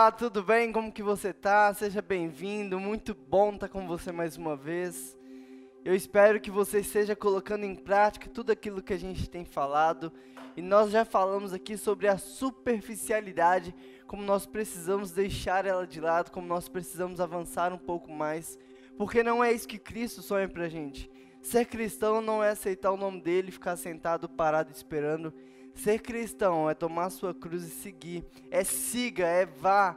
Olá, tudo bem? Como que você tá? Seja bem-vindo, muito bom estar com você mais uma vez. Eu espero que você esteja colocando em prática tudo aquilo que a gente tem falado. E nós já falamos aqui sobre a superficialidade, como nós precisamos deixar ela de lado, como nós precisamos avançar um pouco mais. Porque não é isso que Cristo sonha pra gente. Ser cristão não é aceitar o nome dele e ficar sentado, parado, esperando. Ser cristão é tomar sua cruz e seguir, é siga, é vá,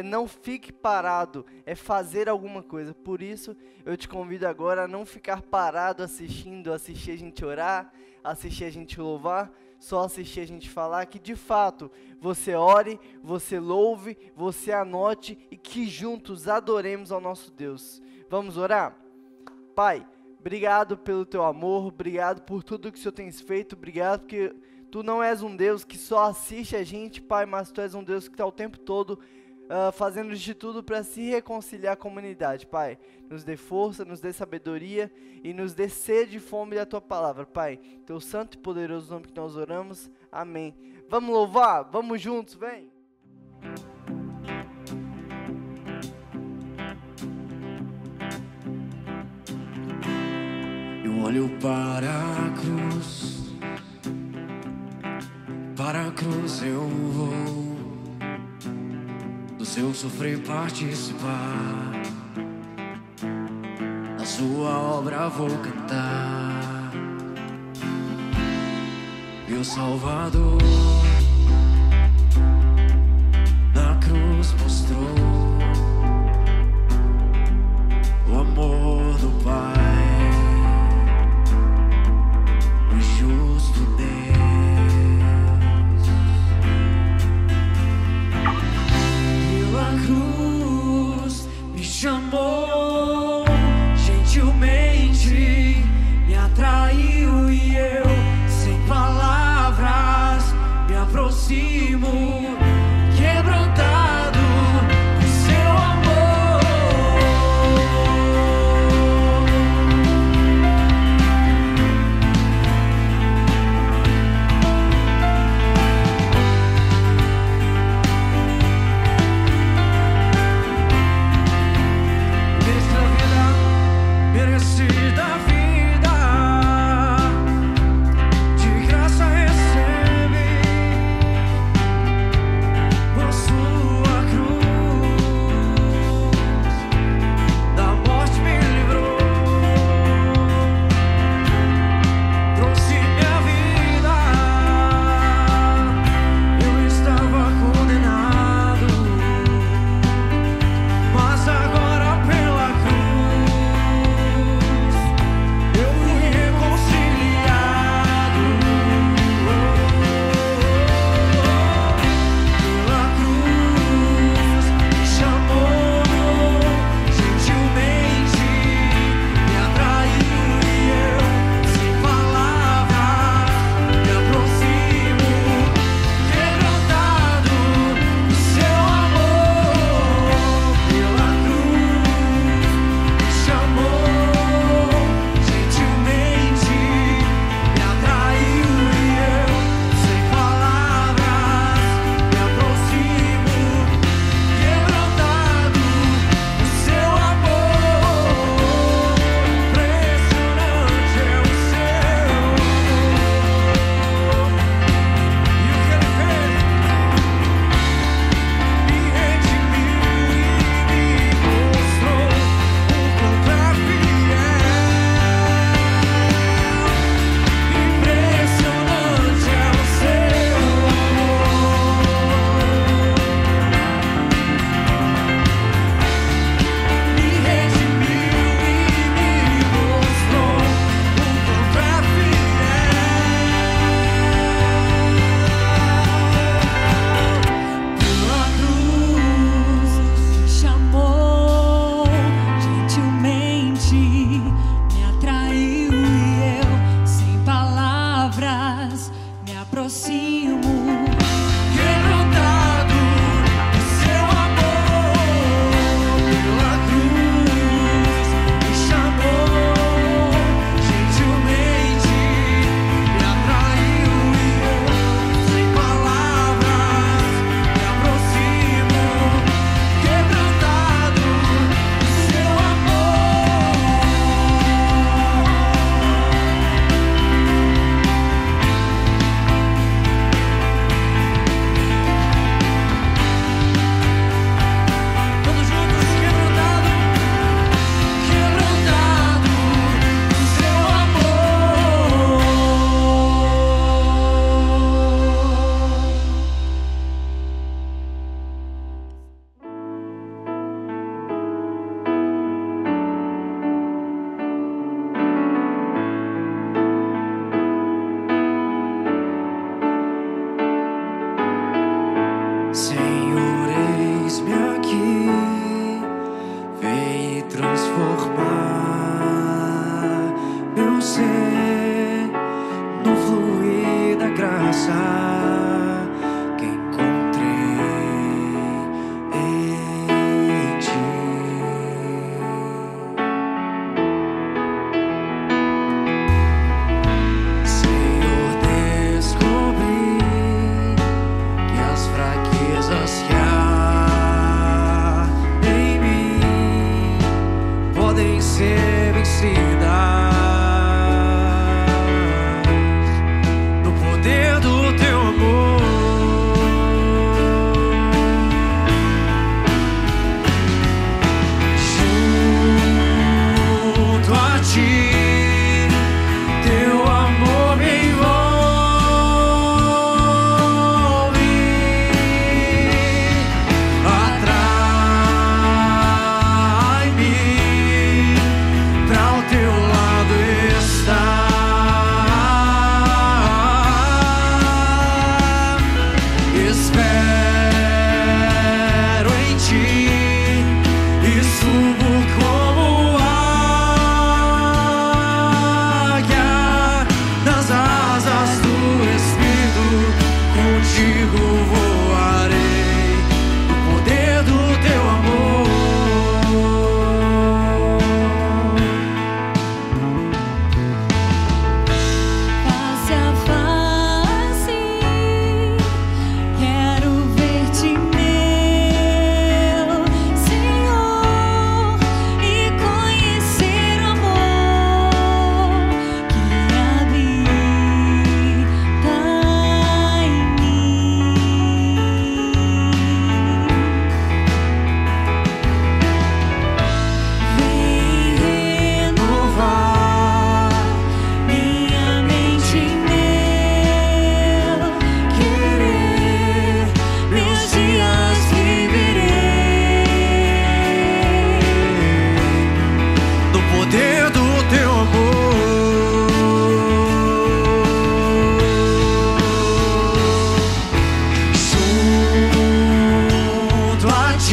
não fique parado, é fazer alguma coisa. Por isso eu te convido agora a não ficar parado assistindo, assistir a gente orar, assistir a gente louvar, só assistir a gente falar, que de fato você ore, você louve, você anote e que juntos adoremos ao nosso Deus. Vamos orar? Pai, obrigado pelo teu amor, obrigado por tudo que o Senhor tem feito, obrigado porque Tu não és um Deus que só assiste a gente, Pai, mas Tu és um Deus que está o tempo todo fazendo de tudo para se reconciliar com a humanidade, Pai. Nos dê força, nos dê sabedoria e nos dê sede e fome da Tua palavra, Pai. Teu santo e poderoso nome que nós oramos, amém. Vamos louvar? Vamos juntos, vem! Eu olho para a cruz eu vou, do seu sofrer participar, na sua obra vou cantar. Meu Salvador na cruz mostrou o amor do Pai, o justo Deus. Chamou gentilmente, me atraiu e eu, sem palavras, me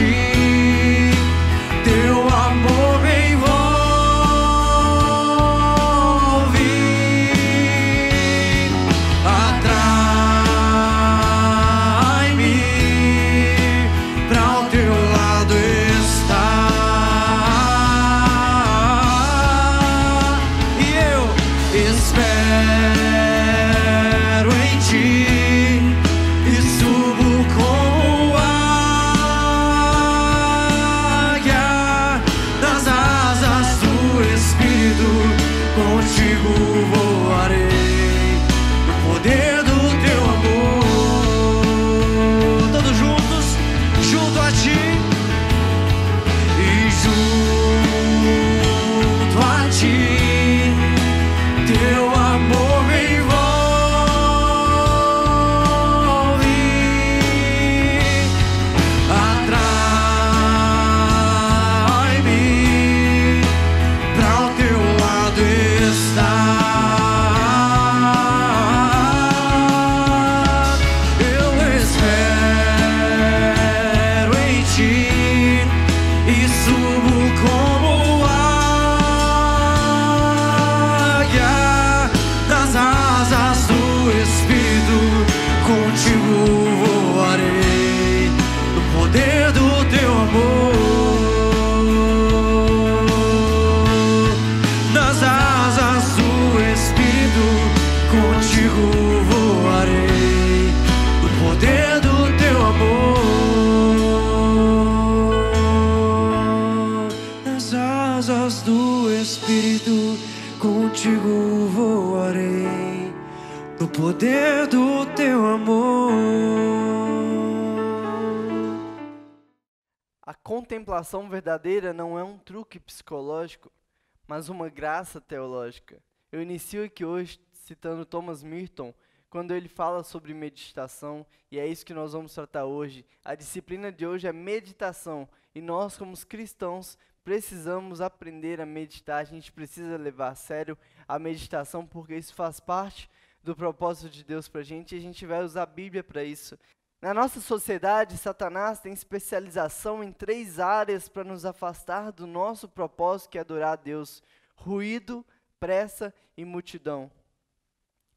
ti, teu amor me envolve, atrai-me pra o teu lado estar, e eu espero em ti. Contigo voarei no poder do teu amor. Todos juntos, junto a ti e junto a ti, teu amor me envolve, atrai-me pra o teu lado estar. Eu espero em ti e subo como águia das asas do Espírito. Contigo voarei no poder do teu amor. Contigo voarei no poder do teu amor. Nas asas do Espírito, contigo voarei no poder do teu amor. A contemplação verdadeira não é um truque psicológico, mas uma graça teológica. Eu inicio aqui hoje citando Thomas Merton, quando ele fala sobre meditação, e é isso que nós vamos tratar hoje. A disciplina de hoje é meditação, e nós, como cristãos, precisamos aprender a meditar. A gente precisa levar a sério a meditação, porque isso faz parte do propósito de Deus para a gente, e a gente vai usar a Bíblia para isso. Na nossa sociedade, Satanás tem especialização em 3 áreas para nos afastar do nosso propósito, que é adorar a Deus: ruído, pressa e multidão.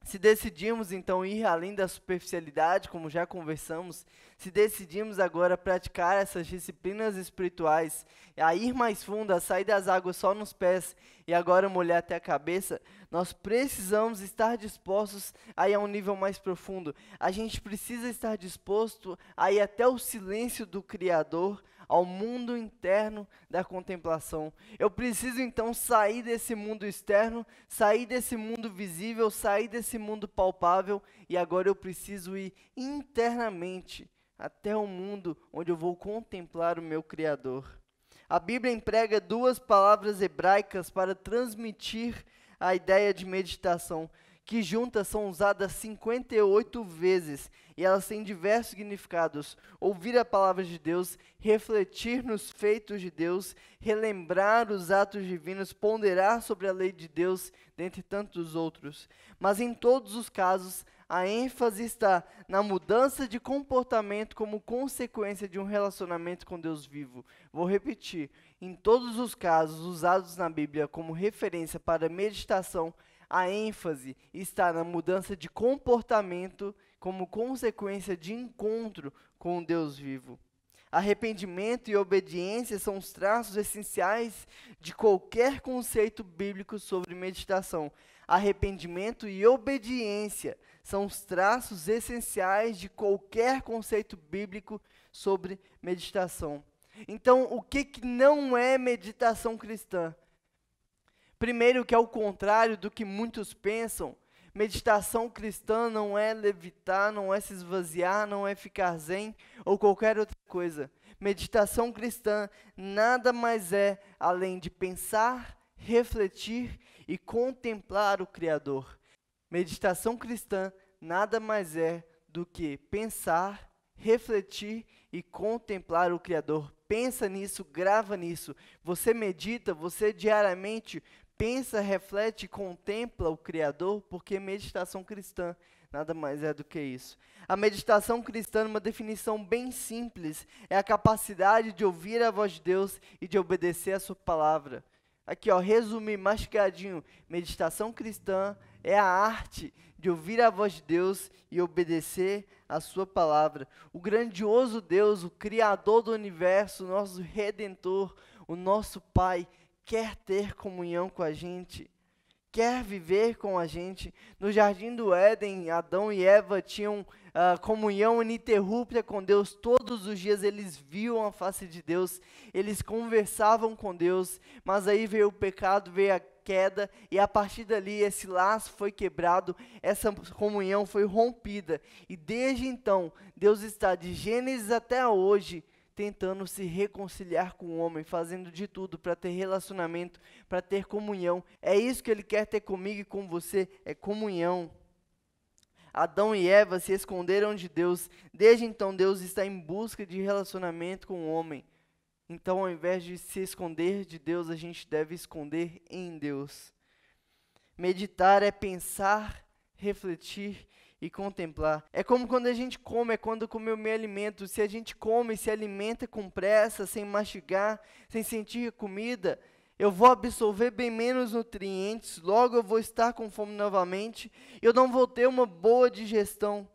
Se decidimos então ir além da superficialidade, como já conversamos, se decidimos agora praticar essas disciplinas espirituais, a ir mais fundo, a sair das águas só nos pés e agora molhar até a cabeça, nós precisamos estar dispostos a ir a um nível mais profundo. A gente precisa estar disposto a ir até o silêncio do Criador, ao mundo interno da contemplação. Eu preciso então sair desse mundo externo, sair desse mundo visível, sair desse mundo palpável, e agora eu preciso ir internamente até o mundo onde eu vou contemplar o meu Criador. A Bíblia emprega 2 palavras hebraicas para transmitir a ideia de meditação, que juntas são usadas 58 vezes, e elas têm diversos significados: ouvir a palavra de Deus, refletir nos feitos de Deus, relembrar os atos divinos, ponderar sobre a lei de Deus, dentre tantos outros. Mas em todos os casos, a ênfase está na mudança de comportamento como consequência de um relacionamento com Deus vivo. Vou repetir: em todos os casos usados na Bíblia como referência para meditação, a ênfase está na mudança de comportamento como consequência de encontro com o Deus vivo. Arrependimento e obediência são os traços essenciais de qualquer conceito bíblico sobre meditação. Arrependimento e obediência são os traços essenciais de qualquer conceito bíblico sobre meditação. Então, o que não é meditação cristã? Primeiro, que é o contrário do que muitos pensam, meditação cristã não é levitar, não é se esvaziar, não é ficar zen ou qualquer outra coisa. Meditação cristã nada mais é além de pensar, refletir e contemplar o Criador. Meditação cristã nada mais é do que pensar, refletir e contemplar o Criador. Pensa nisso, grava nisso. Você medita, você diariamente pensa, reflete e contempla o Criador, porque meditação cristã nada mais é do que isso. A meditação cristã, uma definição bem simples, é a capacidade de ouvir a voz de Deus e de obedecer a sua palavra. Aqui, ó, resumir, mastigadinho, meditação cristã é a arte de ouvir a voz de Deus e obedecer a sua palavra. O grandioso Deus, o Criador do universo, o nosso Redentor, o nosso Pai, quer ter comunhão com a gente, quer viver com a gente. No Jardim do Éden, Adão e Eva tinham comunhão ininterrupta com Deus. Todos os dias eles viam a face de Deus, eles conversavam com Deus, mas aí veio o pecado, veio a queda, e a partir dali esse laço foi quebrado, essa comunhão foi rompida, e desde então, Deus está de Gênesis até hoje, tentando se reconciliar com o homem, fazendo de tudo para ter relacionamento, para ter comunhão. É isso que Ele quer ter comigo e com você, é comunhão. Adão e Eva se esconderam de Deus, desde então Deus está em busca de relacionamento com o homem. Então, ao invés de se esconder de Deus, a gente deve esconder em Deus. Meditar é pensar, refletir e contemplar. É como quando a gente come, é quando come o meu alimento. Se a gente come e se alimenta com pressa, sem mastigar, sem sentir comida, eu vou absorver bem menos nutrientes, logo eu vou estar com fome novamente, eu não vou ter uma boa digestão.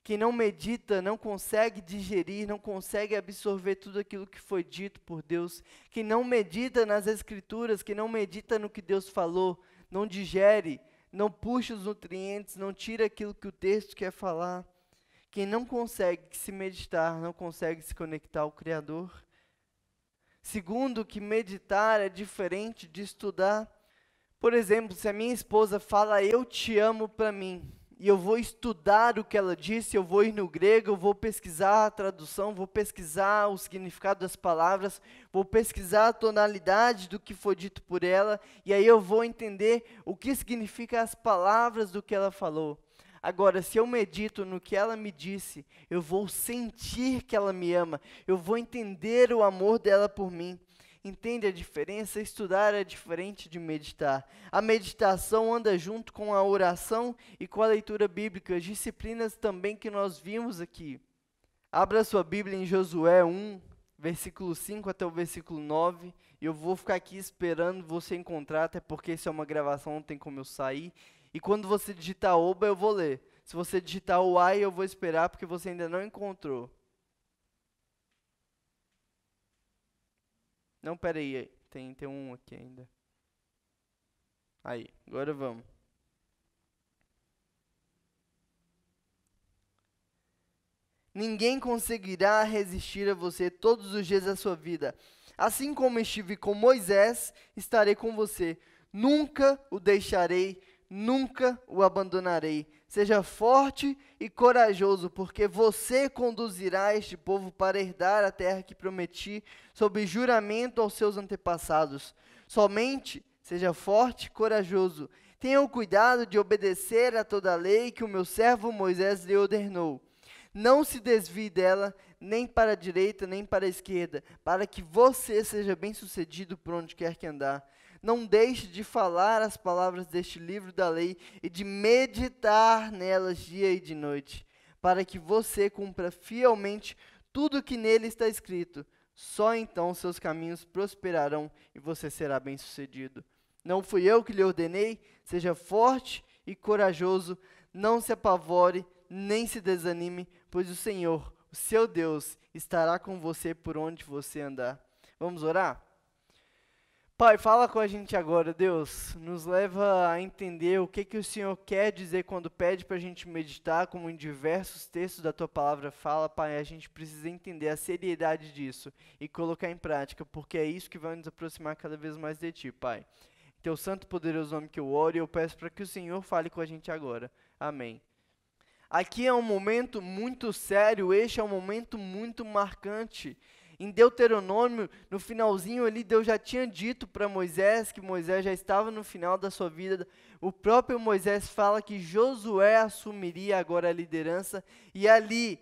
Quem não medita não consegue digerir, não consegue absorver tudo aquilo que foi dito por Deus. Quem não medita nas Escrituras, quem não medita no que Deus falou, não digere, não puxa os nutrientes, não tira aquilo que o texto quer falar. Quem não consegue se meditar, não consegue se conectar ao Criador. Segundo, que meditar é diferente de estudar. Por exemplo, se a minha esposa fala eu te amo para mim, e eu vou estudar o que ela disse, eu vou ir no grego, eu vou pesquisar a tradução, vou pesquisar o significado das palavras, vou pesquisar a tonalidade do que foi dito por ela, e aí eu vou entender o que significa as palavras do que ela falou. Agora, se eu medito no que ela me disse, eu vou sentir que ela me ama, eu vou entender o amor dela por mim. Entende a diferença? Estudar é diferente de meditar. A meditação anda junto com a oração e com a leitura bíblica, as disciplinas também que nós vimos aqui. Abra sua Bíblia em Josué 1, versículo 5 até o versículo 9, e eu vou ficar aqui esperando você encontrar, até porque isso é uma gravação, não tem como eu sair. E quando você digitar Oba, eu vou ler. Se você digitar o Ai, eu vou esperar, porque você ainda não encontrou. Não, pera aí, tem um aqui ainda. Aí, agora vamos. Ninguém conseguirá resistir a você todos os dias da sua vida. Assim como estive com Moisés, estarei com você. Nunca o deixarei, nunca o abandonarei. Seja forte e corajoso, porque você conduzirá este povo para herdar a terra que prometi, sob juramento aos seus antepassados. Somente seja forte e corajoso. Tenha o cuidado de obedecer a toda a lei que o meu servo Moisés lhe ordenou. Não se desvie dela, nem para a direita, nem para a esquerda, para que você seja bem-sucedido por onde quer que andar. Não deixe de falar as palavras deste livro da lei e de meditar nelas dia e de noite, para que você cumpra fielmente tudo o que nele está escrito. Só então seus caminhos prosperarão e você será bem-sucedido. Não fui eu que lhe ordenei? Seja forte e corajoso, não se apavore, nem se desanime, pois o Senhor, o seu Deus, estará com você por onde você andar. Vamos orar? Pai, fala com a gente agora, Deus, nos leva a entender o que o Senhor quer dizer quando pede para a gente meditar, como em diversos textos da Tua Palavra fala, Pai, a gente precisa entender a seriedade disso e colocar em prática, porque é isso que vai nos aproximar cada vez mais de Ti, Pai. Em Teu santo e poderoso nome que eu oro e eu peço para que o Senhor fale com a gente agora. Amém. Aqui é um momento muito sério, este é um momento muito marcante. Em Deuteronômio, no finalzinho ali, Deus já tinha dito para Moisés que Moisés já estava no final da sua vida. O próprio Moisés fala que Josué assumiria agora a liderança. E ali,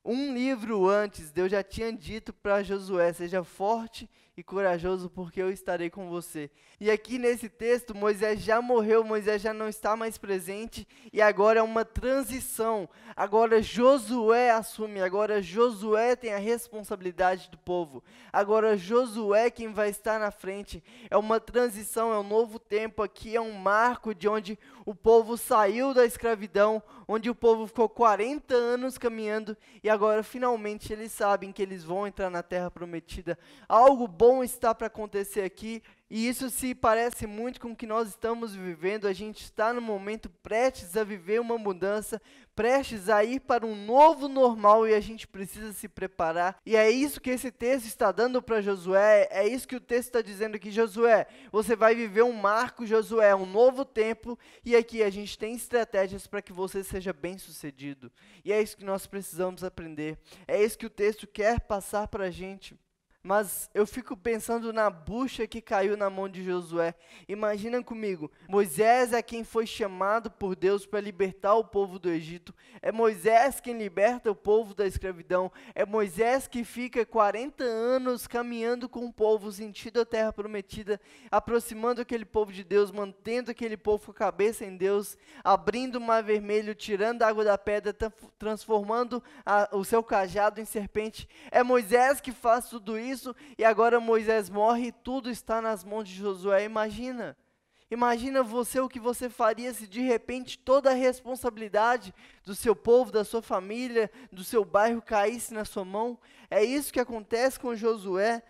Um livro antes, Deus já tinha dito para Josué: seja forte e corajoso, porque eu estarei com você. E aqui nesse texto, Moisés já morreu, Moisés já não está mais presente, e agora é uma transição. Agora Josué assume, agora Josué tem a responsabilidade do povo. Agora Josué quem vai estar na frente. É uma transição, é um novo tempo. Aqui é um marco de onde o povo saiu da escravidão, onde o povo ficou 40 anos caminhando, e agora finalmente eles sabem que eles vão entrar na terra prometida. Algo bom está para acontecer aqui, e isso se parece muito com o que nós estamos vivendo. A gente está no momento prestes a viver uma mudança, prestes a ir para um novo normal, e a gente precisa se preparar. E é isso que esse texto está dando para Josué, é isso que o texto está dizendo aqui: Josué, você vai viver um marco, Josué, um novo tempo, e aqui a gente tem estratégias para que você seja bem sucedido. E é isso que nós precisamos aprender, é isso que o texto quer passar para a gente. Mas eu fico pensando na bucha que caiu na mão de Josué. Imagina comigo, Moisés é quem foi chamado por Deus para libertar o povo do Egito. É Moisés quem liberta o povo da escravidão. É Moisés que fica 40 anos caminhando com o povo, sentindo a terra prometida, aproximando aquele povo de Deus, mantendo aquele povo com a cabeça em Deus, abrindo o mar vermelho, tirando a água da pedra, transformando o seu cajado em serpente. É Moisés que faz tudo isso. E agora Moisés morre e tudo está nas mãos de Josué. Imagina você, o que você faria se de repente toda a responsabilidade do seu povo, da sua família, do seu bairro caísse na sua mão. É isso que acontece com Josué.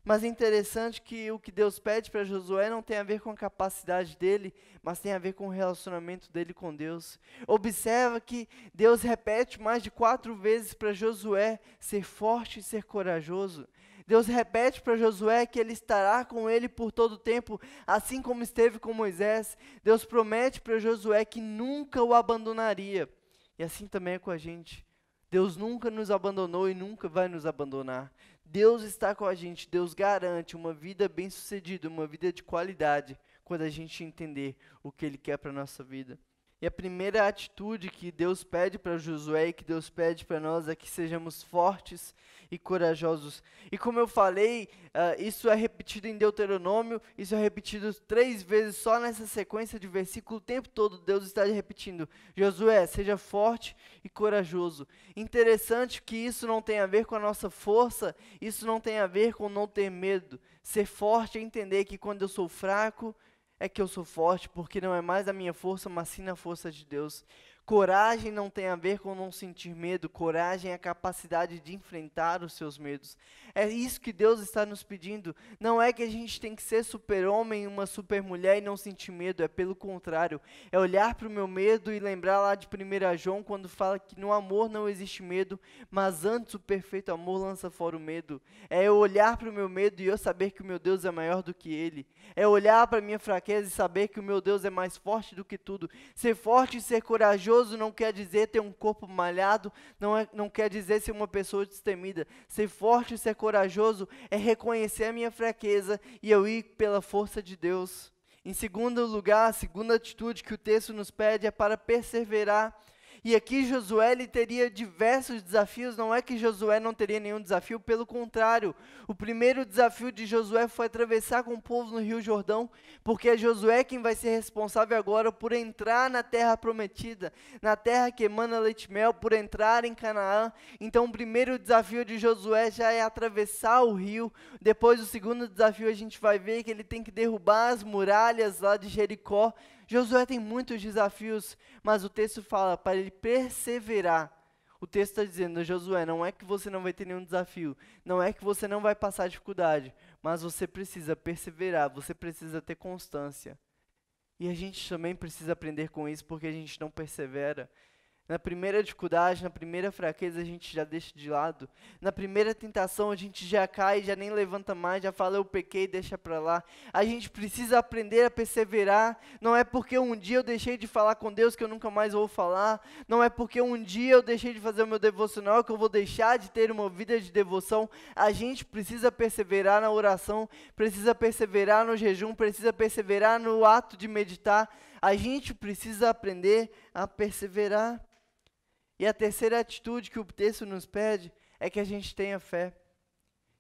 Mas é interessante que o que Deus pede para Josué não tem a ver com a capacidade dele, mas tem a ver com o relacionamento dele com Deus. Observa que Deus repete mais de 4 vezes para Josué ser forte e ser corajoso. Deus repete para Josué que ele estará com ele por todo o tempo, assim como esteve com Moisés. Deus promete para Josué que nunca o abandonaria. E assim também é com a gente. Deus nunca nos abandonou e nunca vai nos abandonar. Deus está com a gente, Deus garante uma vida bem-sucedida, uma vida de qualidade, quando a gente entender o que Ele quer para a nossa vida. E a primeira atitude que Deus pede para Josué e que Deus pede para nós é que sejamos fortes e corajosos. E como eu falei, isso é repetido em Deuteronômio, isso é repetido 3 vezes só nessa sequência de versículo. O tempo todo Deus está repetindo: Josué, seja forte e corajoso. Interessante que isso não tem a ver com a nossa força, isso não tem a ver com não ter medo. Ser forte é entender que quando eu sou fraco, é que eu sou forte, porque não é mais a minha força, mas sim na força de Deus. Coragem não tem a ver com não sentir medo, coragem é a capacidade de enfrentar os seus medos. É isso que Deus está nos pedindo. Não é que a gente tem que ser super-homem, uma super-mulher e não sentir medo, é pelo contrário. É olhar para o meu medo e lembrar lá de 1 João, quando fala que no amor não existe medo, mas antes o perfeito amor lança fora o medo. É eu olhar para o meu medo e eu saber que o meu Deus é maior do que ele. É olhar para a minha fraqueza e saber que o meu Deus é mais forte do que tudo. Ser forte e ser corajoso não quer dizer ter um corpo malhado, não quer dizer ser uma pessoa destemida. Ser forte e ser corajoso é reconhecer a minha fraqueza e eu ir pela força de Deus. Em segundo lugar, a segunda atitude que o texto nos pede é para perseverar. E aqui Josué ele teria diversos desafios, não é que Josué não teria nenhum desafio, pelo contrário. O primeiro desafio de Josué foi atravessar com o povo no Rio Jordão, porque é Josué quem vai ser responsável agora por entrar na terra prometida, na terra que emana leite e mel, por entrar em Canaã. Então o primeiro desafio de Josué já é atravessar o rio. Depois o segundo desafio a gente vai ver que ele tem que derrubar as muralhas lá de Jericó. Josué tem muitos desafios, mas o texto fala para ele perseverar. O texto está dizendo: Josué, não é que você não vai ter nenhum desafio, não é que você não vai passar dificuldade, mas você precisa perseverar, você precisa ter constância. E a gente também precisa aprender com isso, porque a gente não persevera. Na primeira dificuldade, na primeira fraqueza, a gente já deixa de lado. Na primeira tentação, a gente já cai, já nem levanta mais, já fala: eu pequei, deixa pra lá. A gente precisa aprender a perseverar. Não é porque um dia eu deixei de falar com Deus que eu nunca mais vou falar. Não é porque um dia eu deixei de fazer o meu devocional que eu vou deixar de ter uma vida de devoção. A gente precisa perseverar na oração, precisa perseverar no jejum, precisa perseverar no ato de meditar. A gente precisa aprender a perseverar. E a terceira atitude que o texto nos pede é que a gente tenha fé.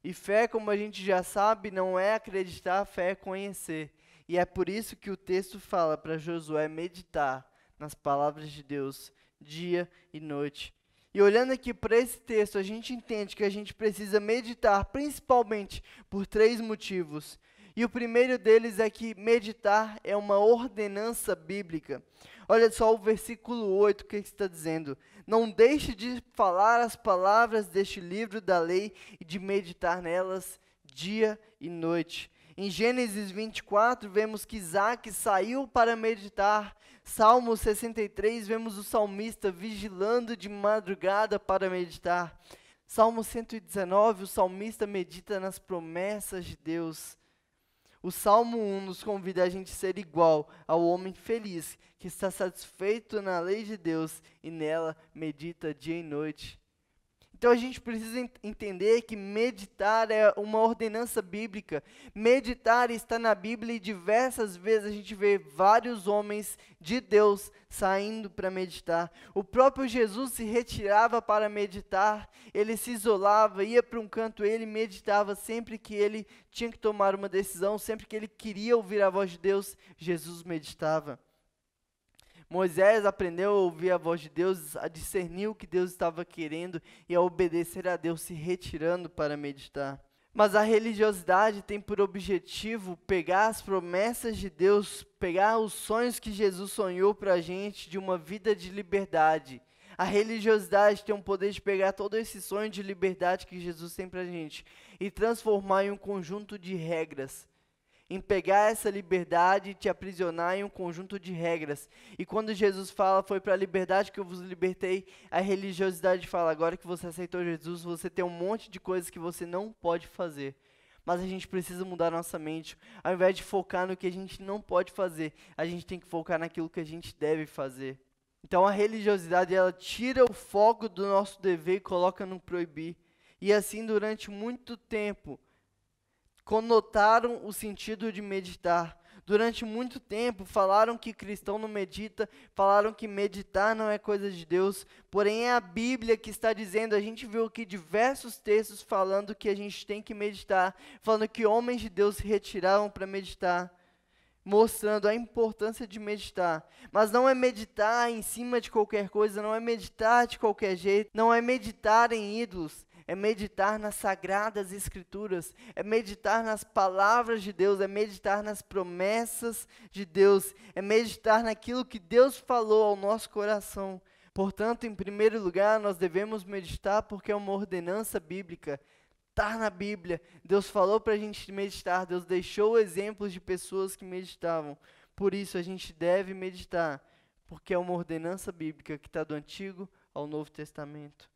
E fé, como a gente já sabe, não é acreditar, fé é conhecer. E é por isso que o texto fala para Josué meditar nas palavras de Deus, dia e noite. E olhando aqui para esse texto, a gente entende que a gente precisa meditar principalmente por 3 motivos. E o primeiro deles é que meditar é uma ordenança bíblica. Olha só o versículo 8, o que está dizendo? Não deixe de falar as palavras deste livro da lei e de meditar nelas dia e noite. Em Gênesis 24, vemos que Isaac saiu para meditar. Salmo 63, vemos o salmista vigilando de madrugada para meditar. Salmo 119, o salmista medita nas promessas de Deus. O Salmo 1 nos convida a gente a ser igual ao homem feliz, que está satisfeito na lei de Deus e nela medita dia e noite. Então a gente precisa entender que meditar é uma ordenança bíblica. Meditar está na Bíblia e diversas vezes a gente vê vários homens de Deus saindo para meditar. O próprio Jesus se retirava para meditar, ele se isolava, ia para um canto, ele meditava sempre que ele tinha que tomar uma decisão, sempre que ele queria ouvir a voz de Deus, Jesus meditava. Moisés aprendeu a ouvir a voz de Deus, a discernir o que Deus estava querendo e a obedecer a Deus, se retirando para meditar. Mas a religiosidade tem por objetivo pegar as promessas de Deus, pegar os sonhos que Jesus sonhou para a gente de uma vida de liberdade. A religiosidade tem o poder de pegar todo esse sonho de liberdade que Jesus tem para a gente e transformar em um conjunto de regras. Em pegar essa liberdade e te aprisionar em um conjunto de regras. E quando Jesus fala, foi para a liberdade que eu vos libertei, a religiosidade fala, agora que você aceitou Jesus, você tem um monte de coisas que você não pode fazer. Mas a gente precisa mudar nossa mente. Ao invés de focar no que a gente não pode fazer, a gente tem que focar naquilo que a gente deve fazer. Então a religiosidade, ela tira o foco do nosso dever e coloca no proibir. E assim durante muito tempo, conotaram o sentido de meditar. Durante muito tempo falaram que cristão não medita, falaram que meditar não é coisa de Deus, porém é a Bíblia que está dizendo, a gente viu aqui diversos textos falando que a gente tem que meditar, falando que homens de Deus se retiravam para meditar, mostrando a importância de meditar. Mas não é meditar em cima de qualquer coisa, não é meditar de qualquer jeito, não é meditar em ídolos, é meditar nas sagradas escrituras, é meditar nas palavras de Deus, é meditar nas promessas de Deus, é meditar naquilo que Deus falou ao nosso coração. Portanto, em primeiro lugar, nós devemos meditar porque é uma ordenança bíblica. Está na Bíblia, Deus falou para a gente meditar, Deus deixou exemplos de pessoas que meditavam. Por isso a gente deve meditar, porque é uma ordenança bíblica que está do Antigo ao Novo Testamento.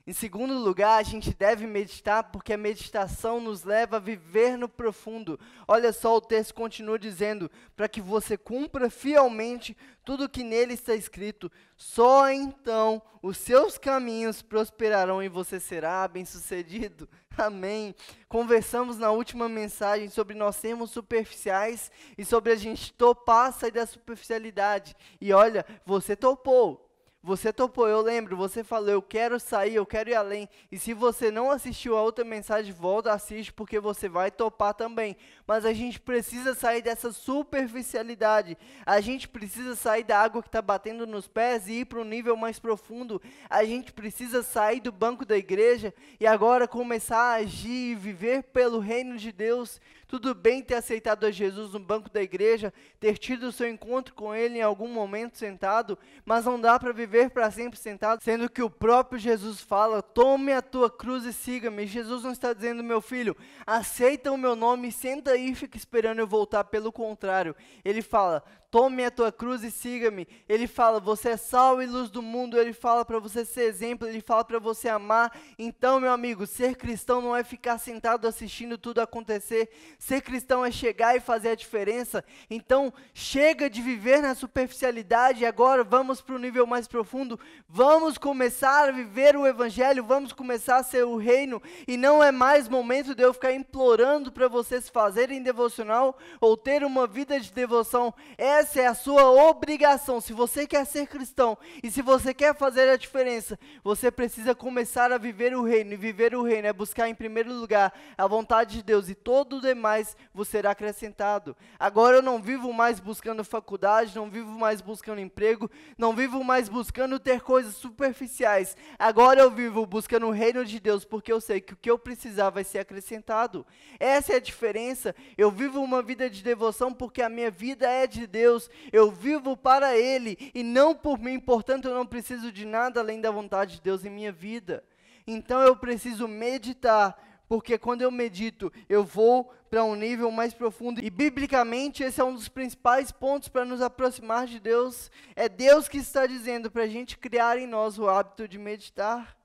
Em segundo lugar, a gente deve meditar porque a meditação nos leva a viver no profundo. Olha só, o texto continua dizendo, para que você cumpra fielmente tudo o que nele está escrito, só então os seus caminhos prosperarão e você será bem-sucedido. Amém. Conversamos na última mensagem sobre nós sermos superficiais e sobre a gente topar sair da superficialidade. E olha, você topou. Você topou, eu lembro, você falou, eu quero sair, eu quero ir além. E se você não assistiu a outra mensagem, volta, assiste, porque você vai topar também. Mas a gente precisa sair dessa superficialidade. A gente precisa sair da água que está batendo nos pés e ir para um nível mais profundo. A gente precisa sair do banco da igreja e agora começar a agir e viver pelo reino de Deus. Tudo bem ter aceitado a Jesus no banco da igreja, ter tido o seu encontro com Ele em algum momento sentado, mas não dá para viver para sempre sentado, sendo que o próprio Jesus fala, tome a tua cruz e siga-me. Jesus não está dizendo, meu filho, aceita o meu nome, senta aí e fica esperando eu voltar, pelo contrário. Ele fala, tome a tua cruz e siga-me. Ele fala, você é sal e luz do mundo. Ele fala para você ser exemplo, ele fala para você amar. Então, meu amigo, ser cristão não é ficar sentado assistindo tudo acontecer. Ser cristão é chegar e fazer a diferença. Então, chega de viver na superficialidade e agora vamos para o nível mais profundo. Vamos começar a viver o evangelho, vamos começar a ser o reino. E não é mais momento de eu ficar implorando para vocês fazerem devocional ou ter uma vida de devoção. Essa essa é a sua obrigação. Se você quer ser cristão e se você quer fazer a diferença, você precisa começar a viver o reino. E viver o reino é buscar em primeiro lugar a vontade de Deus, e todo o demais vos será acrescentado. Agora eu não vivo mais buscando faculdade, não vivo mais buscando emprego, não vivo mais buscando ter coisas superficiais. Agora eu vivo buscando o reino de Deus, porque eu sei que o que eu precisar vai ser acrescentado. Essa é a diferença. Eu vivo uma vida de devoção porque a minha vida é de Deus. Eu vivo para Ele e não por mim, portanto eu não preciso de nada além da vontade de Deus em minha vida. Então eu preciso meditar, porque quando eu medito, eu vou para um nível mais profundo. E biblicamente esse é um dos principais pontos para nos aproximar de Deus. É Deus que está dizendo para a gente criar em nós o hábito de meditar.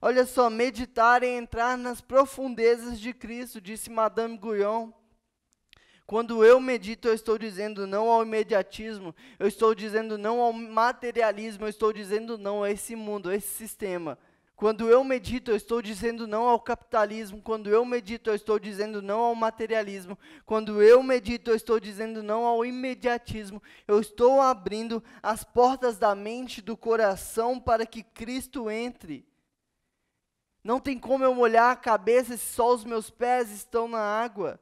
Olha só, meditar é entrar nas profundezas de Cristo, disse Madame Guyon. Quando eu medito, eu estou dizendo não ao imediatismo, eu estou dizendo não ao materialismo, eu estou dizendo não a esse mundo, a esse sistema. Quando eu medito, eu estou dizendo não ao capitalismo. Quando eu medito, eu estou dizendo não ao materialismo. Quando eu medito, eu estou dizendo não ao imediatismo. Eu estou abrindo as portas da mente e do coração para que Cristo entre. Não tem como eu molhar a cabeça se só os meus pés estão na água.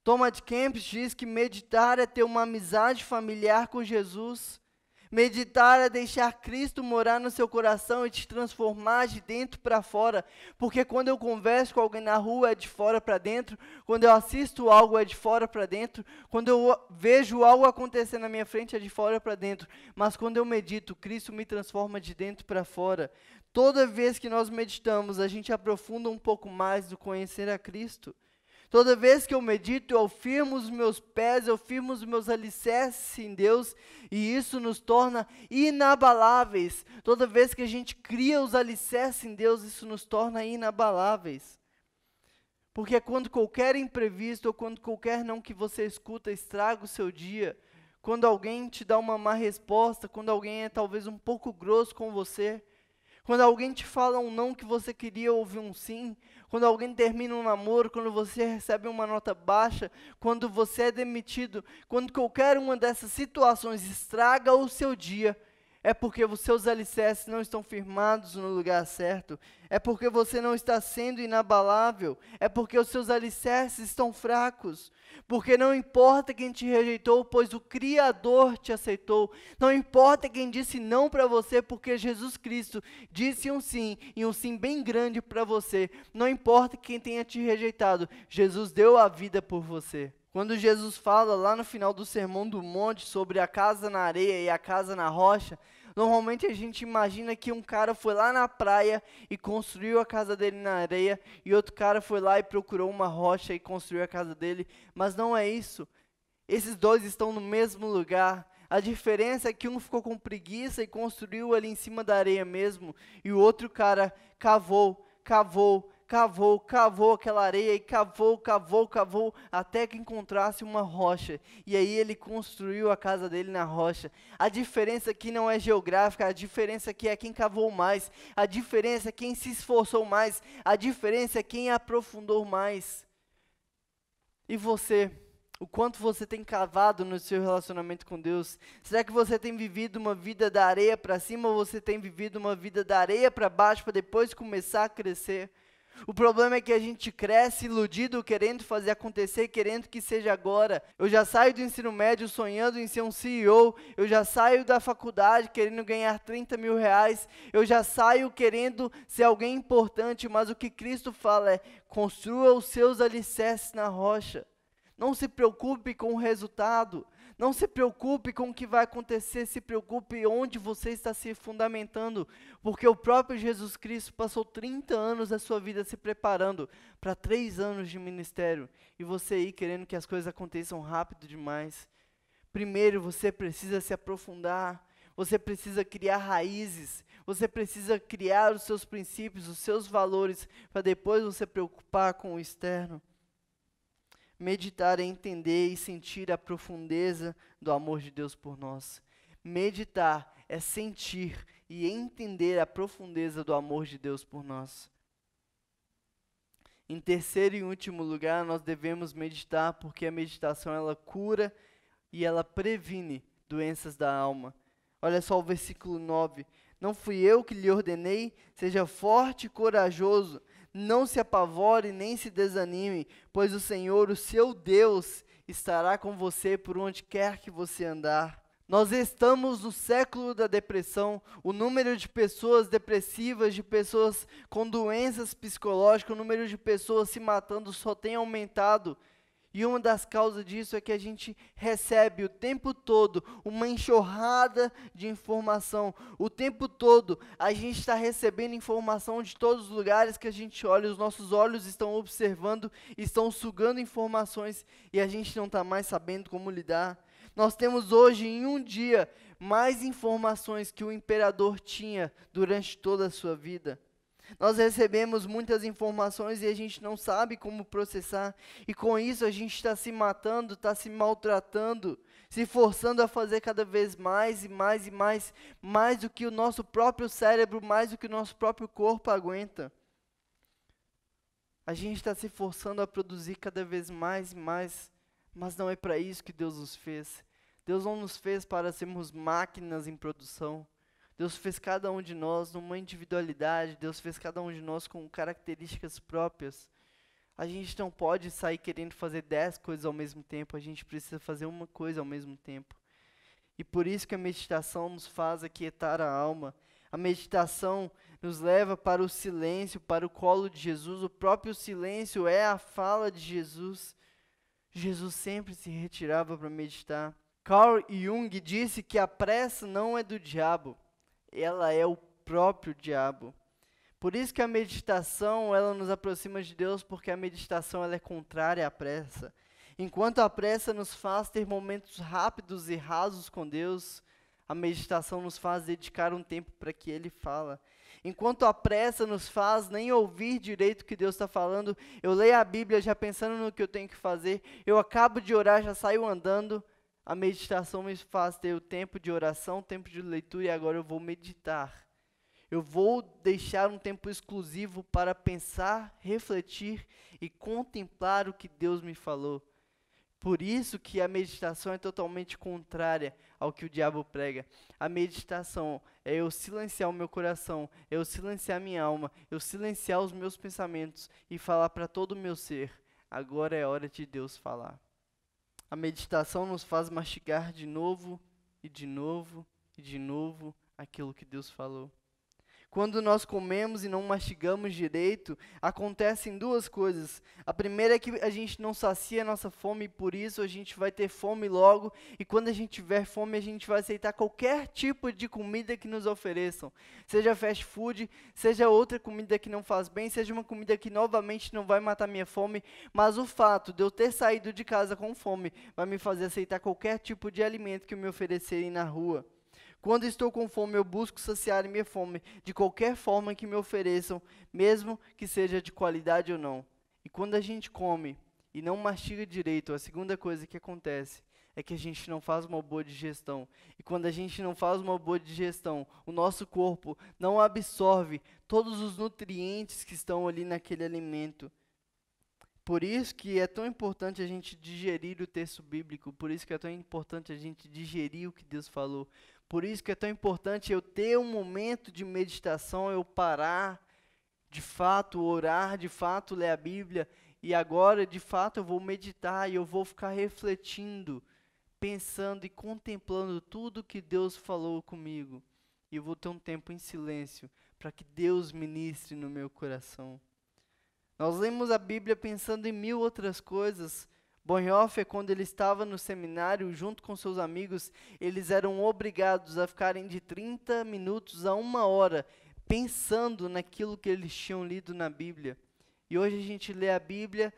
Thomas Kempis diz que meditar é ter uma amizade familiar com Jesus. Meditar é deixar Cristo morar no seu coração e te transformar de dentro para fora. Porque quando eu converso com alguém na rua é de fora para dentro. Quando eu assisto algo é de fora para dentro. Quando eu vejo algo acontecer na minha frente é de fora para dentro. Mas quando eu medito, Cristo me transforma de dentro para fora. Toda vez que nós meditamos, a gente aprofunda um pouco mais do conhecer a Cristo. Toda vez que eu medito, eu firmo os meus pés, eu firmo os meus alicerces em Deus, e isso nos torna inabaláveis. Toda vez que a gente cria os alicerces em Deus, isso nos torna inabaláveis. Porque quando qualquer imprevisto, ou quando qualquer não que você escuta estraga o seu dia, quando alguém te dá uma má resposta, quando alguém é talvez um pouco grosso com você, quando alguém te fala um não que você queria ouvir um sim, quando alguém termina um namoro, quando você recebe uma nota baixa, quando você é demitido, quando qualquer uma dessas situações estraga o seu dia, é porque os seus alicerces não estão firmados no lugar certo, é porque você não está sendo inabalável, é porque os seus alicerces estão fracos, porque não importa quem te rejeitou, pois o Criador te aceitou, não importa quem disse não para você, porque Jesus Cristo disse um sim, e um sim bem grande para você, não importa quem tenha te rejeitado, Jesus deu a vida por você. Quando Jesus fala lá no final do Sermão do Monte sobre a casa na areia e a casa na rocha, normalmente a gente imagina que um cara foi lá na praia e construiu a casa dele na areia, e outro cara foi lá e procurou uma rocha e construiu a casa dele, mas não é isso. Esses dois estão no mesmo lugar. A diferença é que um ficou com preguiça e construiu ali em cima da areia mesmo, e o outro cara cavou aquela areia e cavou, até que encontrasse uma rocha. E aí ele construiu a casa dele na rocha. A diferença aqui não é geográfica, a diferença aqui é quem cavou mais, a diferença é quem se esforçou mais, a diferença é quem aprofundou mais. E você? O quanto você tem cavado no seu relacionamento com Deus? Será que você tem vivido uma vida da areia para cima, ou você tem vivido uma vida da areia para baixo, para depois começar a crescer? O problema é que a gente cresce iludido, querendo fazer acontecer, querendo que seja agora. Eu já saio do ensino médio sonhando em ser um CEO, eu já saio da faculdade querendo ganhar 30 mil reais, eu já saio querendo ser alguém importante, mas o que Cristo fala é: construa os seus alicerces na rocha. Não se preocupe com o resultado, não se preocupe com o que vai acontecer, se preocupe onde você está se fundamentando, porque o próprio Jesus Cristo passou 30 anos da sua vida se preparando para 3 anos de ministério, e você aí querendo que as coisas aconteçam rápido demais. Primeiro você precisa se aprofundar, você precisa criar raízes, você precisa criar os seus princípios, os seus valores, para depois você preocupar com o externo. Meditar é entender e sentir a profundeza do amor de Deus por nós. Meditar é sentir e entender a profundeza do amor de Deus por nós. Em terceiro e último lugar, nós devemos meditar, porque a meditação ela cura e ela previne doenças da alma. Olha só o versículo 9. Não fui eu que lhe ordenei, seja forte e corajoso, não se apavore nem se desanime, pois o Senhor, o seu Deus, estará com você por onde quer que você andar. Nós estamos no século da depressão. O número de pessoas depressivas, de pessoas com doenças psicológicas, o número de pessoas se matando só tem aumentado. E uma das causas disso é que a gente recebe o tempo todo uma enxurrada de informação. O tempo todo a gente está recebendo informação de todos os lugares que a gente olha. Os nossos olhos estão observando, estão sugando informações e a gente não está mais sabendo como lidar. Nós temos hoje, em um dia, mais informações que o imperador tinha durante toda a sua vida. Nós recebemos muitas informações e a gente não sabe como processar. E com isso a gente está se matando, está se maltratando, se forçando a fazer cada vez mais e mais e mais, mais do que o nosso próprio cérebro, mais do que o nosso próprio corpo aguenta. A gente está se forçando a produzir cada vez mais e mais, mas não é para isso que Deus nos fez. Deus não nos fez para sermos máquinas em produção. Deus fez cada um de nós numa individualidade, Deus fez cada um de nós com características próprias. A gente não pode sair querendo fazer 10 coisas ao mesmo tempo, a gente precisa fazer uma coisa ao mesmo tempo. E por isso que a meditação nos faz aquietar a alma. A meditação nos leva para o silêncio, para o colo de Jesus. O próprio silêncio é a fala de Jesus. Jesus sempre se retirava para meditar. Carl Jung disse que a pressa não é do diabo. Ela é o próprio diabo. Por isso que a meditação, ela nos aproxima de Deus, porque a meditação ela é contrária à pressa. Enquanto a pressa nos faz ter momentos rápidos e rasos com Deus, a meditação nos faz dedicar um tempo para que Ele fala. Enquanto a pressa nos faz nem ouvir direito o que Deus está falando, eu leio a Bíblia já pensando no que eu tenho que fazer, eu acabo de orar, já saio andando. A meditação me faz ter o tempo de oração, tempo de leitura e agora eu vou meditar. Eu vou deixar um tempo exclusivo para pensar, refletir e contemplar o que Deus me falou. Por isso que a meditação é totalmente contrária ao que o diabo prega. A meditação é eu silenciar o meu coração, é eu silenciar minha alma, eu silenciar os meus pensamentos e falar para todo o meu ser, agora é hora de Deus falar. A meditação nos faz mastigar de novo, e de novo, e de novo aquilo que Deus falou. Quando nós comemos e não mastigamos direito, acontecem duas coisas. A primeira é que a gente não sacia a nossa fome e por isso a gente vai ter fome logo. E quando a gente tiver fome, a gente vai aceitar qualquer tipo de comida que nos ofereçam. Seja fast food, seja outra comida que não faz bem, seja uma comida que novamente não vai matar minha fome. Mas o fato de eu ter saído de casa com fome vai me fazer aceitar qualquer tipo de alimento que me oferecerem na rua. Quando estou com fome, eu busco saciar minha fome de qualquer forma que me ofereçam, mesmo que seja de qualidade ou não. E quando a gente come e não mastiga direito, a segunda coisa que acontece é que a gente não faz uma boa digestão. E quando a gente não faz uma boa digestão, o nosso corpo não absorve todos os nutrientes que estão ali naquele alimento. Por isso que é tão importante a gente digerir o texto bíblico, por isso que é tão importante a gente digerir o que Deus falou. Por isso que é tão importante eu ter um momento de meditação, eu parar, de fato, orar, de fato, ler a Bíblia. E agora, de fato, eu vou meditar e eu vou ficar refletindo, pensando e contemplando tudo que Deus falou comigo. E eu vou ter um tempo em silêncio para que Deus ministre no meu coração. Nós lemos a Bíblia pensando em mil outras coisas. Bonhoeffer, quando ele estava no seminário, junto com seus amigos, eles eram obrigados a ficarem de 30 minutos a 1 hora, pensando naquilo que eles tinham lido na Bíblia. E hoje a gente lê a Bíblia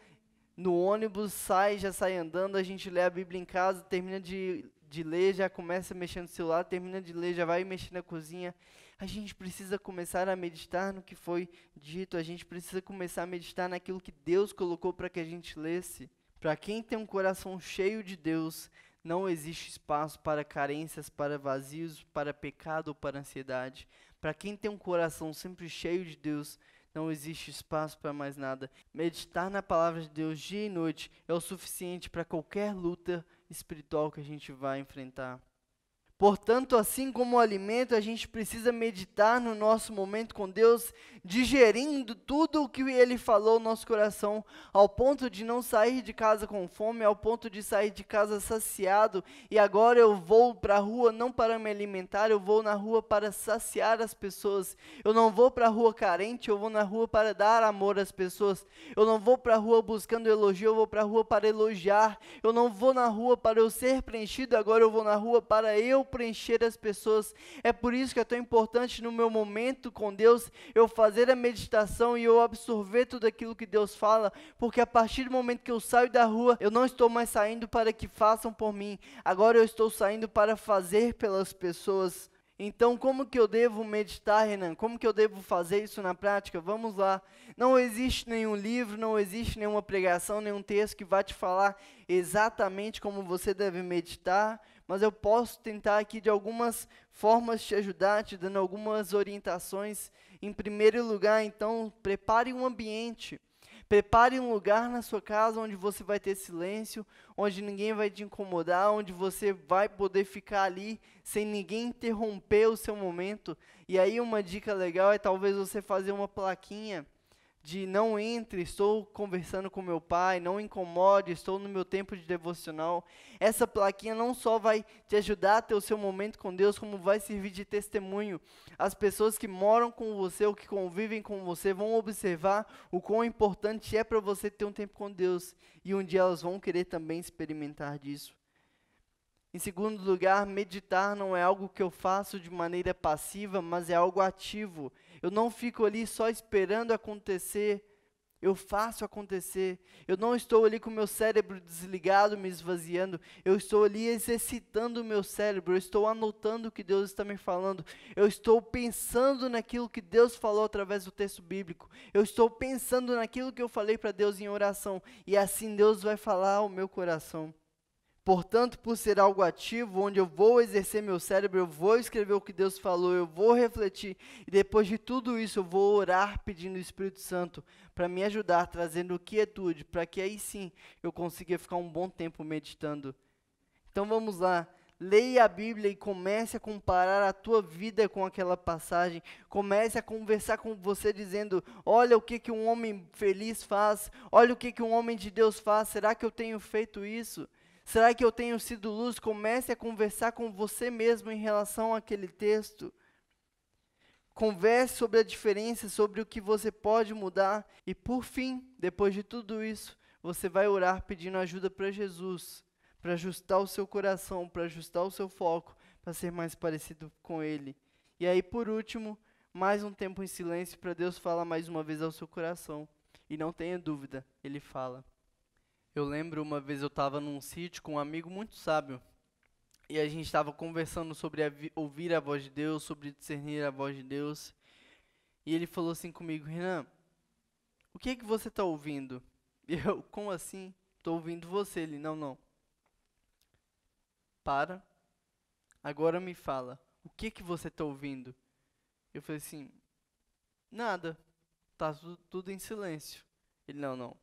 no ônibus, já sai andando, a gente lê a Bíblia em casa, termina de ler, já começa a mexer no celular, termina de ler, já vai mexer na cozinha. A gente precisa começar a meditar no que foi dito, a gente precisa começar a meditar naquilo que Deus colocou para que a gente lesse. Para quem tem um coração cheio de Deus, não existe espaço para carências, para vazios, para pecado ou para ansiedade. Para quem tem um coração sempre cheio de Deus, Não existe espaço para mais nada. Meditar na palavra de Deus dia e noite é o suficiente para qualquer luta espiritual que a gente vai enfrentar. Portanto, assim como o alimento, a gente precisa meditar no nosso momento com Deus, digerindo tudo o que Ele falou no nosso coração, ao ponto de não sair de casa com fome, ao ponto de sair de casa saciado, e agora eu vou para a rua não para me alimentar, eu vou na rua para saciar as pessoas. Eu não vou para a rua carente, eu vou na rua para dar amor às pessoas. Eu não vou para a rua buscando elogio, eu vou para a rua para elogiar. Eu não vou na rua para eu ser preenchido, agora eu vou na rua para eu preencher as pessoas. É por isso que é tão importante no meu momento com Deus, eu fazer a meditação e eu absorver tudo aquilo que Deus fala, porque a partir do momento que eu saio da rua, eu não estou mais saindo para que façam por mim, agora eu estou saindo para fazer pelas pessoas. Então, como que eu devo meditar, Renan? Como que eu devo fazer isso na prática? Vamos lá. Não existe nenhum livro, não existe nenhuma pregação, nenhum texto que vai te falar exatamente como você deve meditar, mas eu posso tentar aqui de algumas formas te ajudar, te dando algumas orientações. Em primeiro lugar, então, prepare um ambiente. Prepare um lugar na sua casa onde você vai ter silêncio, onde ninguém vai te incomodar, onde você vai poder ficar ali sem ninguém interromper o seu momento. E aí uma dica legal é talvez você fazer uma plaquinha de não entre, estou conversando com meu pai, não incomode, estou no meu tempo de devocional. Essa plaquinha não só vai te ajudar a ter o seu momento com Deus, como vai servir de testemunho. As pessoas que moram com você ou que convivem com você vão observar o quão importante é para você ter um tempo com Deus. E um dia elas vão querer também experimentar disso. Em segundo lugar, meditar não é algo que eu faço de maneira passiva, mas é algo ativo. Eu não fico ali só esperando acontecer, eu faço acontecer. Eu não estou ali com o meu cérebro desligado, me esvaziando. Eu estou ali exercitando o meu cérebro, eu estou anotando o que Deus está me falando. Eu estou pensando naquilo que Deus falou através do texto bíblico. Eu estou pensando naquilo que eu falei para Deus em oração. E assim Deus vai falar ao meu coração. Portanto, por ser algo ativo, onde eu vou exercer meu cérebro, eu vou escrever o que Deus falou, eu vou refletir, e depois de tudo isso eu vou orar pedindo o Espírito Santo para me ajudar, trazendo quietude, para que aí sim eu consiga ficar um bom tempo meditando. Então vamos lá, leia a Bíblia e comece a comparar a tua vida com aquela passagem, comece a conversar com você dizendo, olha o que um homem feliz faz, olha o que um homem de Deus faz, será que eu tenho feito isso? Será que eu tenho sido luz? Comece a conversar com você mesmo em relação àquele texto. Converse sobre a diferença, sobre o que você pode mudar. E por fim, depois de tudo isso, você vai orar pedindo ajuda para Jesus, para ajustar o seu coração, para ajustar o seu foco, para ser mais parecido com Ele. E aí, por último, mais um tempo em silêncio para Deus falar mais uma vez ao seu coração. E não tenha dúvida, Ele fala. Eu lembro uma vez eu estava num sítio com um amigo muito sábio, e a gente estava conversando sobre ouvir a voz de Deus, sobre discernir a voz de Deus, e ele falou assim comigo, Renan, o que é que você está ouvindo? E eu, como assim? Estou ouvindo você. Ele, não. Para, agora me fala, o que é que você está ouvindo? Eu falei assim, nada, está tudo em silêncio. Ele, não.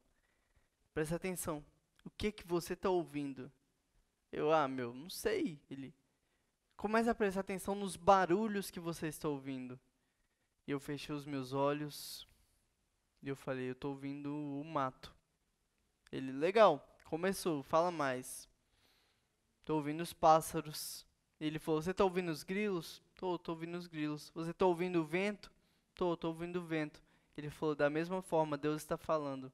Presta atenção, o que que você está ouvindo? Eu, não sei. Ele, começa a prestar atenção nos barulhos que você está ouvindo. E eu fechei os meus olhos e eu falei, eu estou ouvindo o mato. Ele, legal, começou, fala mais. Estou ouvindo os pássaros. Ele falou, você está ouvindo os grilos? Estou ouvindo os grilos. Você está ouvindo o vento? Estou ouvindo o vento. Ele falou, da mesma forma, Deus está falando.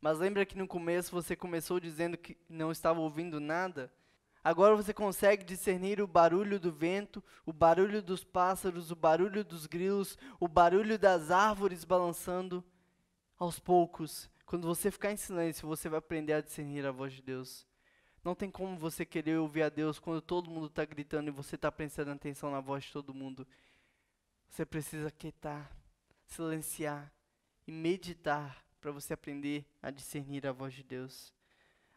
Mas lembra que no começo você começou dizendo que não estava ouvindo nada? Agora você consegue discernir o barulho do vento, o barulho dos pássaros, o barulho dos grilos, o barulho das árvores balançando. Aos poucos, quando você ficar em silêncio, você vai aprender a discernir a voz de Deus. Não tem como você querer ouvir a Deus quando todo mundo está gritando e você está prestando atenção na voz de todo mundo. Você precisa quietar, silenciar e meditar para você aprender a discernir a voz de Deus.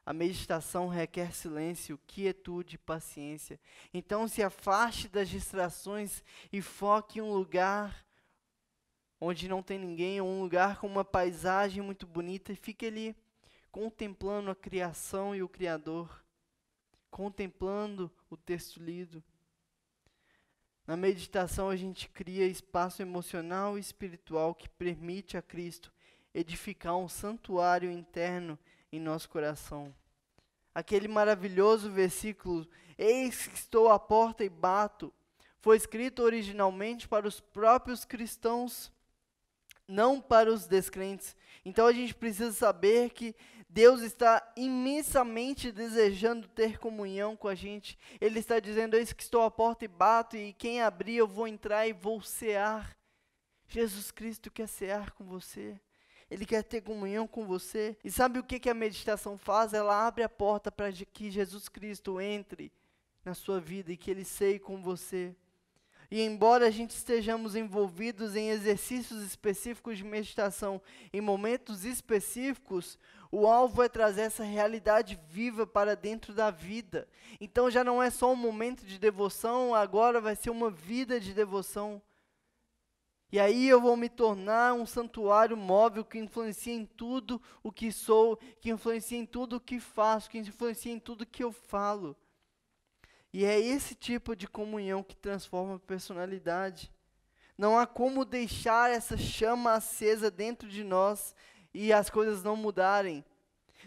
A meditação requer silêncio, quietude e paciência. Então se afaste das distrações e foque em um lugar onde não tem ninguém, ou um lugar com uma paisagem muito bonita, e fique ali contemplando a criação e o Criador, contemplando o texto lido. Na meditação a gente cria espaço emocional e espiritual que permite a Cristo edificar um santuário interno em nosso coração. Aquele maravilhoso versículo, eis que estou à porta e bato, foi escrito originalmente para os próprios cristãos, não para os descrentes. Então a gente precisa saber que Deus está imensamente desejando ter comunhão com a gente. Ele está dizendo, eis que estou à porta e bato, e quem abrir eu vou entrar e vou cear. Jesus Cristo quer cear com você. Ele quer ter comunhão com você. E sabe o que a meditação faz? Ela abre a porta para que Jesus Cristo entre na sua vida e que Ele ceie com você. E embora a gente estejamos envolvidos em exercícios específicos de meditação, em momentos específicos, o alvo é trazer essa realidade viva para dentro da vida. Então já não é só um momento de devoção, agora vai ser uma vida de devoção. E aí eu vou me tornar um santuário móvel que influencia em tudo o que sou, que influencia em tudo o que faço, que influencia em tudo que eu falo. E é esse tipo de comunhão que transforma a personalidade. Não há como deixar essa chama acesa dentro de nós e as coisas não mudarem.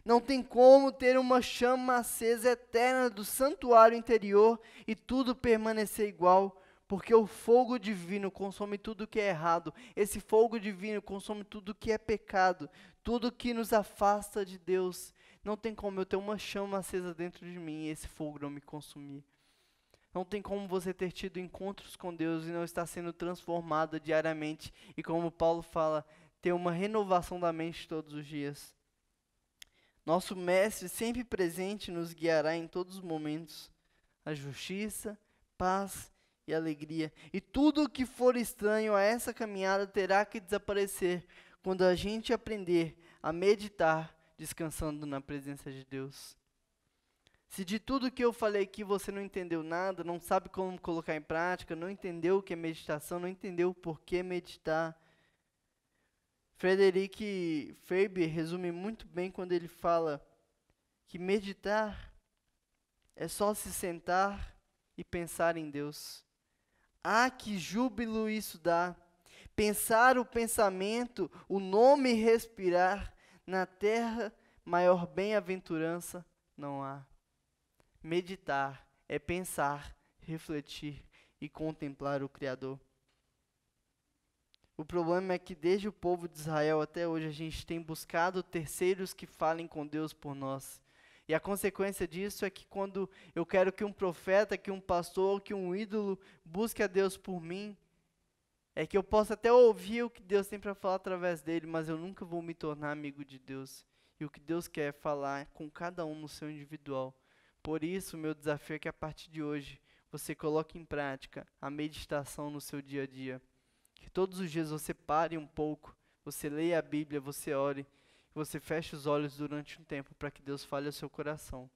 Não tem como ter uma chama acesa eterna do santuário interior e tudo permanecer igual. Porque o fogo divino consome tudo que é errado. Esse fogo divino consome tudo que é pecado. Tudo que nos afasta de Deus. Não tem como eu ter uma chama acesa dentro de mim e esse fogo não me consumir. Não tem como você ter tido encontros com Deus e não estar sendo transformado diariamente. E como Paulo fala, ter uma renovação da mente todos os dias. Nosso Mestre sempre presente nos guiará em todos os momentos. A justiça, paz e alegria. E tudo o que for estranho a essa caminhada terá que desaparecer quando a gente aprender a meditar descansando na presença de Deus. Se de tudo que eu falei aqui você não entendeu nada, não sabe como colocar em prática, não entendeu o que é meditação, não entendeu o porquê meditar, Frederic Faber resume muito bem quando ele fala que meditar é só se sentar e pensar em Deus. Ah, que júbilo isso dá! Pensar o pensamento, o nome respirar, na terra maior bem-aventurança não há. Meditar é pensar, refletir e contemplar o Criador. O problema é que desde o povo de Israel até hoje a gente tem buscado terceiros que falem com Deus por nós. E a consequência disso é que quando eu quero que um profeta, que um pastor, que um ídolo busque a Deus por mim, é que eu posso até ouvir o que Deus tem para falar através dele, mas eu nunca vou me tornar amigo de Deus. E o que Deus quer é falar com cada um no seu individual. Por isso, meu desafio é que a partir de hoje, você coloque em prática a meditação no seu dia a dia. Que todos os dias você pare um pouco, você leia a Bíblia, você ore, você feche os olhos durante um tempo para que Deus fale ao seu coração.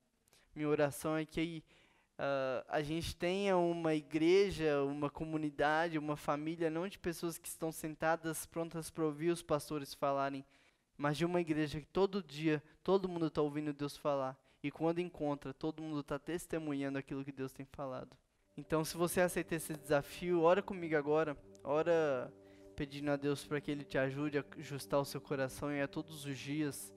Minha oração é que a gente tenha uma igreja, uma comunidade, uma família, não de pessoas que estão sentadas prontas para ouvir os pastores falarem, mas de uma igreja que todo dia, todo mundo está ouvindo Deus falar. E quando encontra, todo mundo está testemunhando aquilo que Deus tem falado. Então, se você aceita esse desafio, ora comigo agora. Ora pedindo a Deus para que Ele te ajude a ajustar o seu coração e a todos os dias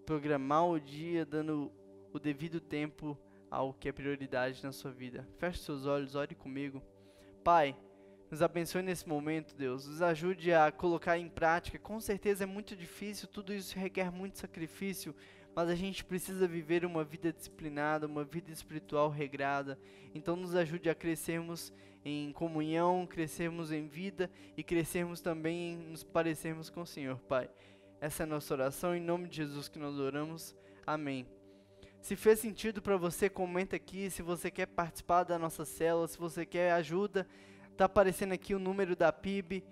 programar o dia dando o devido tempo ao que é prioridade na sua vida. Feche seus olhos, ore comigo. Pai, nos abençoe nesse momento, Deus. Nos ajude a colocar em prática. Com certeza é muito difícil, tudo isso requer muito sacrifício, mas a gente precisa viver uma vida disciplinada, uma vida espiritual regrada. Então nos ajude a crescermos em comunhão, crescermos em vida e crescermos também em nos parecermos com o Senhor, Pai. Essa é a nossa oração, em nome de Jesus que nós oramos. Amém. Se fez sentido para você, comenta aqui. Se você quer participar da nossa célula, se você quer ajuda, está aparecendo aqui o número da PIB.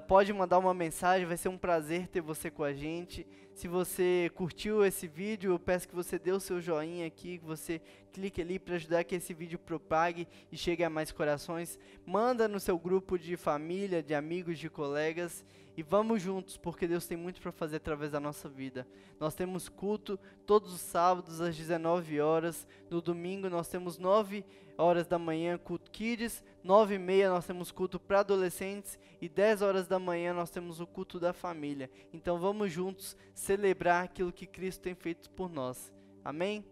pode mandar uma mensagem, vai ser um prazer ter você com a gente. Se você curtiu esse vídeo, eu peço que você dê o seu joinha aqui, que você clique ali para ajudar que esse vídeo propague e chegue a mais corações. Manda no seu grupo de família, de amigos, de colegas e vamos juntos, porque Deus tem muito para fazer através da nossa vida. Nós temos culto todos os sábados às 19 horas, no domingo nós temos 9 horas da manhã culto Kids, 9h30 nós temos culto para adolescentes e 10 horas da manhã nós temos o culto da família. Então vamos juntos celebrar aquilo que Cristo tem feito por nós. Amém?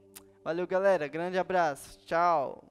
Valeu, galera. Grande abraço. Tchau.